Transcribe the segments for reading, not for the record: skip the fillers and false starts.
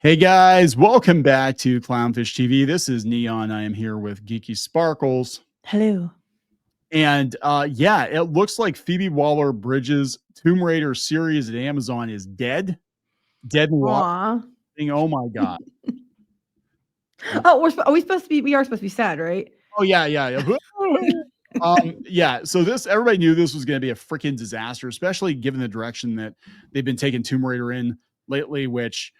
Hey guys, welcome back to Clownfish TV. This is Kneon. I am here with Geeky Sparkles. Hello. And yeah, it looks like Phoebe Waller-Bridge's Tomb Raider series at Amazon is dead. Dead and water. Aw. Oh my God. Oh, are we supposed to be? We are supposed to be sad, right? Oh yeah. Yeah. So everybody knew this was going to be a freaking disaster, especially given the direction that they've been taking Tomb Raider in lately, which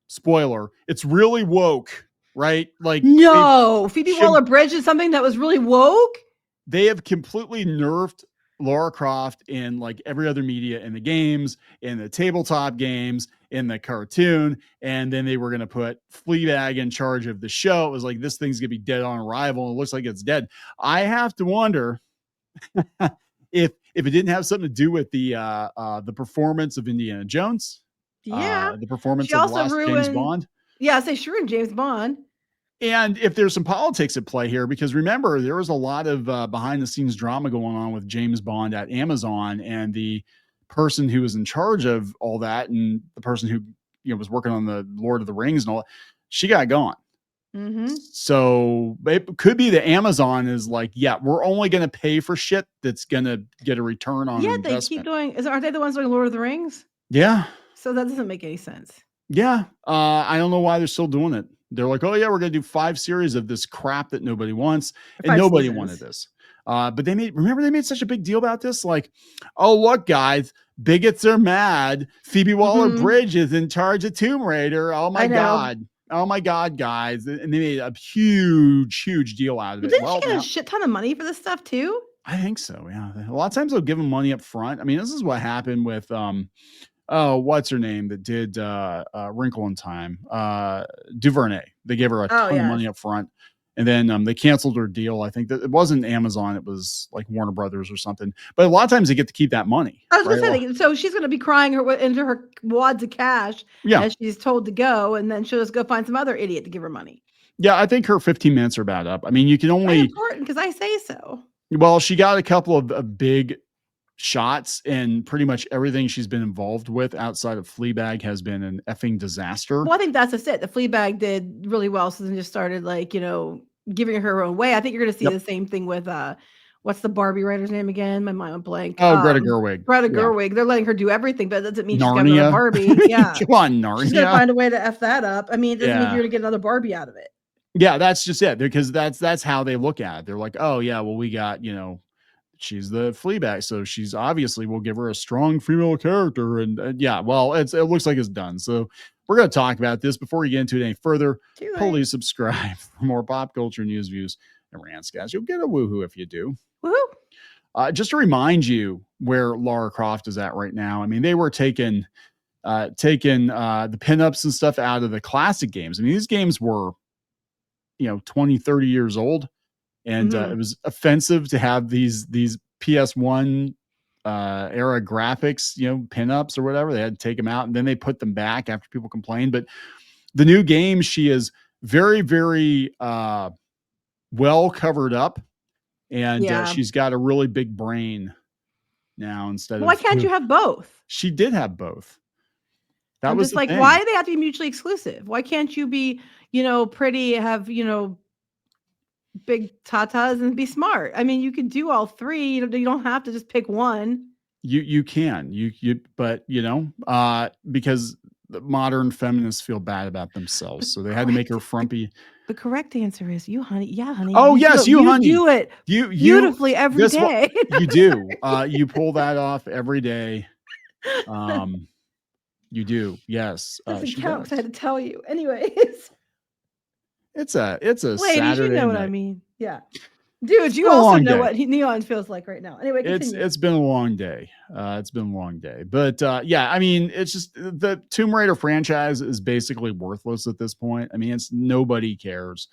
spoiler, it's really woke, right? Like no, Phoebe Waller-Bridge is something that was really woke. They have completely nerfed Lara Croft in like every other media, in the games, in the tabletop games, in the cartoon, and then they were going to put Fleabag in charge of the show. It was like, this thing's going to be dead on arrival. It looks like it's dead. I have to wonder if it didn't have something to do with the performance of Indiana Jones. Yeah, the performance of the last James Bond. Yeah, say sure in James Bond. And if there's some politics at play here, because remember, there was a lot of behind the scenes drama going on with James Bond at Amazon, and the person who was in charge of all that, and the person who was working on the Lord of the Rings and all that, she got gone. Mm-hmm. So it could be that Amazon is like, yeah, we're only going to pay for shit that's going to get a return on investment. They keep doing. Aren't they the ones doing Lord of the Rings? Yeah. So that doesn't make any sense. Yeah. I don't know why they're still doing it. They're like, oh yeah, we're going to do 5 series of this crap that nobody wants. And nobody wanted this. But they made such a big deal about this. Like, oh, look, guys, bigots are mad. Phoebe Waller-Bridge is in charge of Tomb Raider. Oh my God. Oh my God, guys. And they made a huge deal out of it. Didn't she get a shit ton of money for this stuff too? I think so. Yeah. A lot of times they'll give them money up front. I mean, this is what happened with, what's her name that did Wrinkle in Time? DuVernay. They gave her a ton of money up front, and then they canceled her deal. I think that it wasn't Amazon; it was like Warner Brothers or something. But a lot of times they get to keep that money. I was gonna say, so she's gonna be crying into her wads of cash as she's told to go, and then she'll just go find some other idiot to give her money. Yeah, I think her 15 minutes are about up. I mean, you can only important because I say so. Well, she got a couple of big shots, and pretty much everything she's been involved with outside of Fleabag has been an effing disaster. Well, I think that's just it. The Fleabag did really well, so then just started like, giving her own way. I think you're going to see the same thing with what's the Barbie writer's name again? My mind went blank. Oh, Greta Gerwig. Greta Gerwig. They're letting her do everything, but that doesn't mean she's got another Barbie. Yeah. Come on, Narnia. She's going to find a way to F that up. I mean, it doesn't mean you're going to get another Barbie out of it. Yeah, that's just it. Because that's how they look at it. They're like, oh yeah, well, we got, she's the Fleabag, so she's obviously, we'll give her a strong female character, and yeah, well, it looks like it's done. So we're going to talk about this. Before we get into it any further, please subscribe for more pop culture news, views, and rants, guys. You'll get a woohoo if you do. Woohoo! Just to remind you where Lara Croft is at right now. I mean, they were taking the pinups and stuff out of the classic games. I mean, these games were 20, 30 years old. And it was offensive to have these PS1 era graphics, pinups or whatever. They had to take them out, and then they put them back after people complained. But the new game, she is very, very well covered up, and she's got a really big brain now instead of. Why can't you have both? She did have both. That was just like, why do they have to be mutually exclusive? Why can't you be, pretty, have, big tatas and be smart? I mean, you could do all three. You don't have to just pick one. You can, but because the modern feminists feel bad about themselves, so they had to make her frumpy. The correct answer is you, honey. Yeah, honey. Oh, yes, you, honey. You do it beautifully every day. You do. You pull that off every day. You do. Yes. Doesn't count because I had to tell you. Anyways. It's a Ladies, Saturday you know night. What I mean. Yeah. Dude, you also know what Neon feels like right now. Anyway, continue. It's been a long day. It's been a long day. But yeah, I mean, it's just the Tomb Raider franchise is basically worthless at this point. I mean, nobody cares.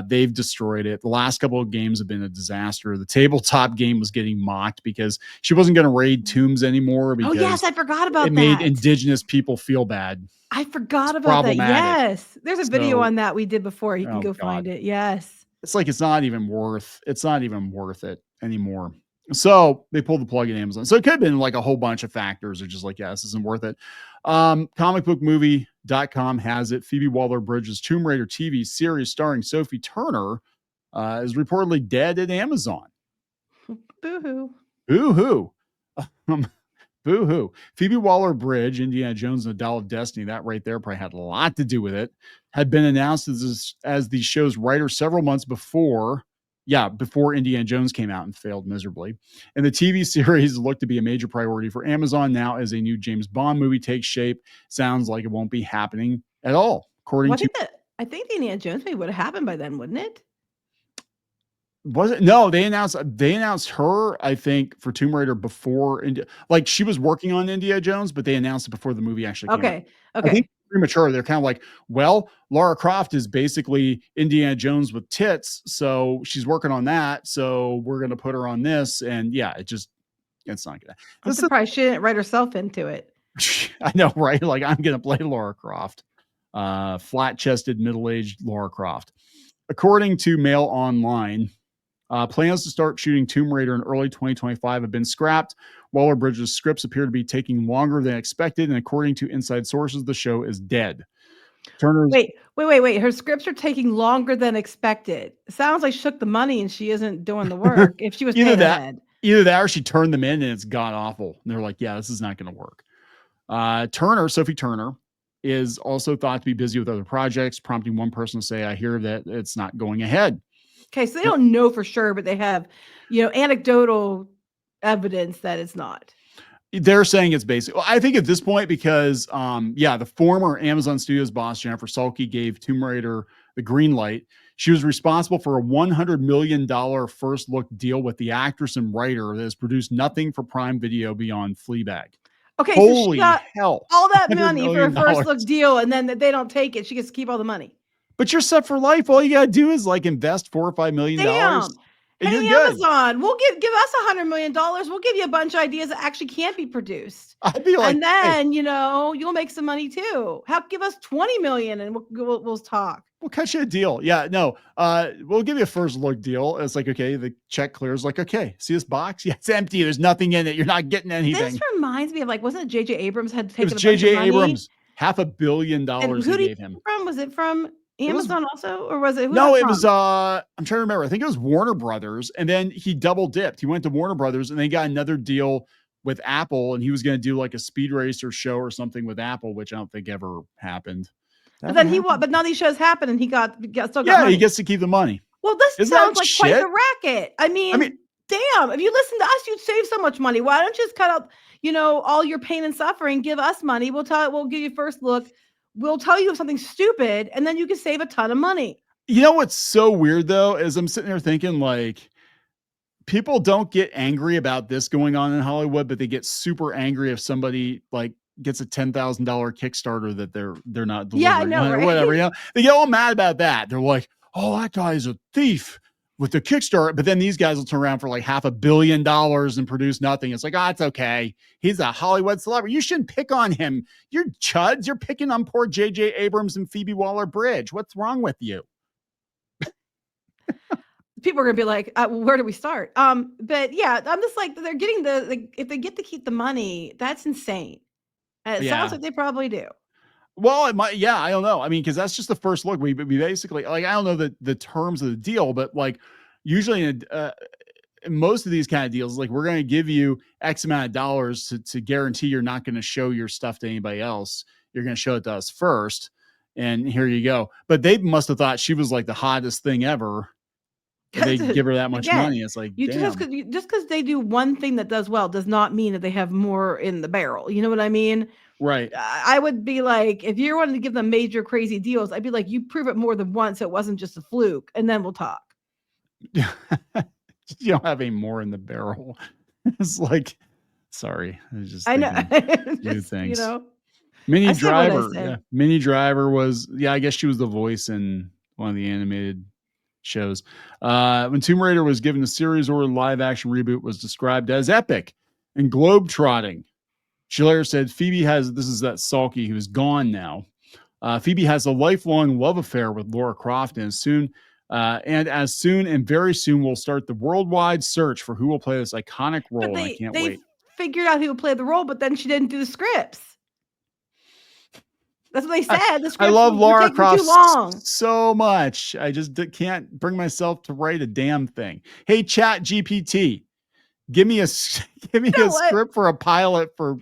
They've destroyed it. The last couple of games have been a disaster. The tabletop game was getting mocked because she wasn't going to raid tombs anymore. Because yes, I forgot about that. It made indigenous people feel bad. I forgot about that. Yes. There's a video on that we did before. You can go find it. Yes. It's like it's not even worth it anymore. So they pulled the plug in Amazon. So it could have been like a whole bunch of factors or just like, yeah, this isn't worth it. Comicbookmovie.com has it. Phoebe Waller-Bridge's Tomb Raider TV series starring Sophie Turner is reportedly dead at Amazon. Boo-hoo. Boo-hoo. Boo-hoo. Phoebe Waller-Bridge, Indiana Jones and the Dial of Destiny, that right there probably had a lot to do with it, had been announced as the show's writer several months before Indiana Jones came out and failed miserably. And the TV series looked to be a major priority for Amazon now as a new James Bond movie takes shape. Sounds like it won't be happening at all, according Well, to... I think the Indiana Jones movie would have happened by then, wouldn't it? Was it? No, they announced her, I think, for Tomb Raider before like she was working on Indiana Jones, but they announced it before the movie actually came out. Okay. I think Okay. premature. They're kind of like, well, Lara Croft is basically Indiana Jones with tits, so she's working on that. So we're gonna put her on this, and yeah, it's not gonna. I'm surprised she didn't write herself into it. I know, right? Like, I'm gonna play Lara Croft, flat-chested, middle-aged Lara Croft. According to Mail Online, plans to start shooting Tomb Raider in early 2025 have been scrapped. Waller-Bridge's scripts appear to be taking longer than expected, and according to inside sources, the show is dead. Wait. Her scripts are taking longer than expected. It sounds like she took the money and she isn't doing the work. If she was paid ahead. Either that or she turned them in and it's god awful. And they're like, yeah, this is not going to work. Sophie Turner, is also thought to be busy with other projects, prompting one person to say, I hear that it's not going ahead. Okay, so they don't know for sure, but they have, anecdotal evidence that it's not. They're saying it's basic. Well, I think at this point, because the former Amazon Studios boss, Jennifer Salke, gave Tomb Raider the green light. She was responsible for a $100 million first look deal with the actress and writer that has produced nothing for Prime Video beyond Fleabag. Okay, Holy so she got hell, all that money for a first look deal, and then they don't take it. She gets to keep all the money. But you're set for life. All you gotta do is like invest $4 or $5 million. Damn. And hey, you're Amazon, we'll give us $100 million. We'll give you a bunch of ideas that actually can't be produced. I'd be like, and then you'll make some money too. Give us 20 million, and we'll talk. We'll cut you a deal. Yeah, no, we'll give you a first look deal. It's like, okay, the check clears. Like, okay, see this box? Yeah, it's empty. There's nothing in it. You're not getting anything. This reminds me of wasn't it J.J. Abrams had taken? It was J.J. Abrams, $500 million he gave him. Was it from Amazon also, or was it? No, it was. I'm trying to remember. I think it was Warner Brothers, and then he double dipped. He went to Warner Brothers, and then got another deal with Apple, and he was going to do like a Speed Racer show or something with Apple, which I don't think ever happened. But then but none of these shows happened, and he still got money. He gets to keep the money. Well, this sounds like quite the racket. I mean, damn! If you listen to us, you'd save so much money. Why don't you just cut out, all your pain and suffering? Give us money. We'll give you first look. We'll tell you something stupid, and then you can save a ton of money. You know what's so weird though is I'm sitting there thinking like, people don't get angry about this going on in Hollywood, but they get super angry if somebody like gets a $10,000 Kickstarter that they're not delivering. Yeah, I know, right? Or whatever. They get all mad about that. They're like, oh, that guy's a thief with the Kickstarter. But then these guys will turn around for like $500 million and produce nothing. It's like, it's okay. He's a Hollywood celebrity. You shouldn't pick on him. You're chuds. You're picking on poor J.J. Abrams and Phoebe Waller-Bridge. What's wrong with you? People are going to be like, where do we start? But yeah, I'm just like, they're getting if they get to keep the money, that's insane. And it sounds like they probably do. Well, it might. Yeah, I don't know. I mean, because that's just the first look. We basically, like, I don't know the terms of the deal, but like usually in most of these kind of deals, like, we're going to give you X amount of dollars to guarantee you're not going to show your stuff to anybody else. You're going to show it to us first. And here you go. But they must have thought she was like the hottest thing ever. They give her that much money. It's like, just because they do one thing that does well does not mean that they have more in the barrel. You know what I mean? Right. I would be like, if you're wanting to give them major crazy deals, I'd be like, you prove it more than once. So it wasn't just a fluke, and then we'll talk. You don't have any more in the barrel. It's like, sorry. I know. New things. Minnie Driver. Yeah. Minnie Driver was, I guess she was the voice in one of the animated shows. When Tomb Raider was given a series or live action reboot, was described as epic and globe-trotting. She later said, this is that Salke who's gone now. Phoebe has a lifelong love affair with Lara Croft and is soon And as soon and very soon, we'll start the worldwide search for who will play this iconic role. But And I can't wait. Figured out who would play the role, but then she didn't do the scripts. That's what they said. The scripts I love Lara Croft too long. so much. I just can't bring myself to write a damn thing. Hey, Chat GPT, give me a script for a pilot for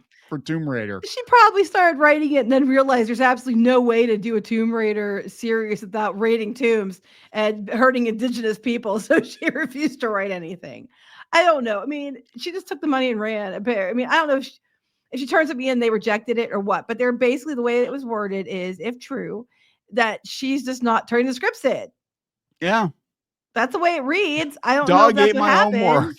Tomb Raider. She probably started writing it and then realized there's absolutely no way to do a Tomb Raider series without raiding tombs and hurting indigenous people. So she refused to write anything. I don't know. I mean, she just took the money and ran. I mean, I don't know if she turns at me and they rejected it or what, but they're basically, the way it was worded is, if true, that she's just not turning the scripts in. Yeah. That's the way it reads. I don't know if that's what happened.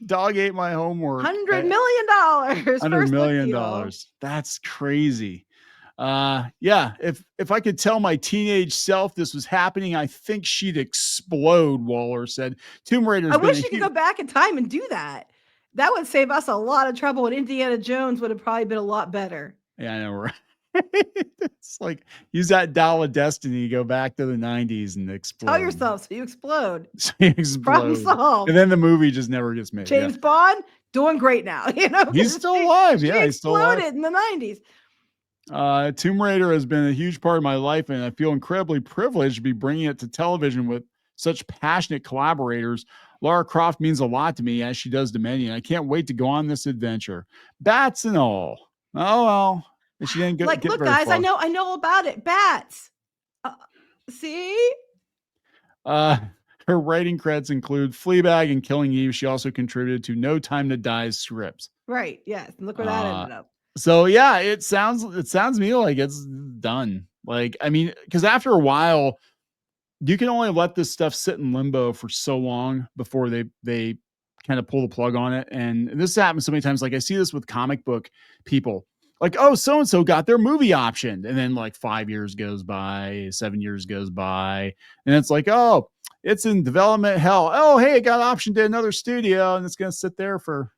Dog ate my homework. $100 million. $100 million. That's crazy. Yeah. If I could tell my teenage self this was happening, I think she'd explode, Waller said. Tomb Raider. I wish you could go back in time and do that. That would save us a lot of trouble, and Indiana Jones would have probably been a lot better. Yeah, I know, right? It's like, use that dial of destiny, go back to the 90s and explode. Tell yourself so you explode. So you explode. Problem solved. And then the movie just never gets made. James Bond doing great now. He's still alive. Yeah, he's still alive. In the 90s. Tomb Raider has been a huge part of my life, and I feel incredibly privileged to be bringing it to television with such passionate collaborators. Lara Croft means a lot to me, as she does to many, and I can't wait to go on this adventure. Bats and all. Oh, well. She didn't get look, guys, far. I know about it. Bats. See? Her writing credits include Fleabag and Killing Eve. She also contributed to No Time to Die's scripts. Right. Yes. And look where that ended up. So yeah, it sounds to me like it's done. Like, I mean, because after a while, you can only let this stuff sit in limbo for so long before they kind of pull the plug on it. And this happens so many times. Like, I see this with comic book people. Like, oh, so-and-so got their movie optioned. And then like 5 years goes by, 7 years goes by. And it's like, oh, it's in development hell. Oh, hey, it got optioned to another studio. And it's going to sit there for,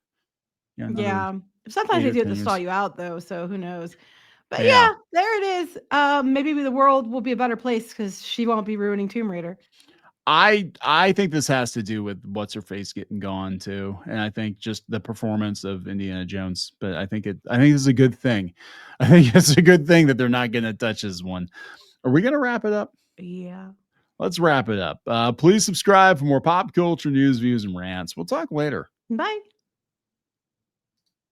yeah. Sometimes they do to stall you out, though. So who knows? But yeah, there it is. Maybe the world will be a better place because she won't be ruining Tomb Raider. I think this has to do with what's her face getting gone too, and I think just the performance of Indiana Jones. But I think this is a good thing. I think it's a good thing that they're not going to touch this one. Are we going to wrap it up? Yeah. Let's wrap it up. Please subscribe for more pop culture news, views, and rants. We'll talk later. Bye.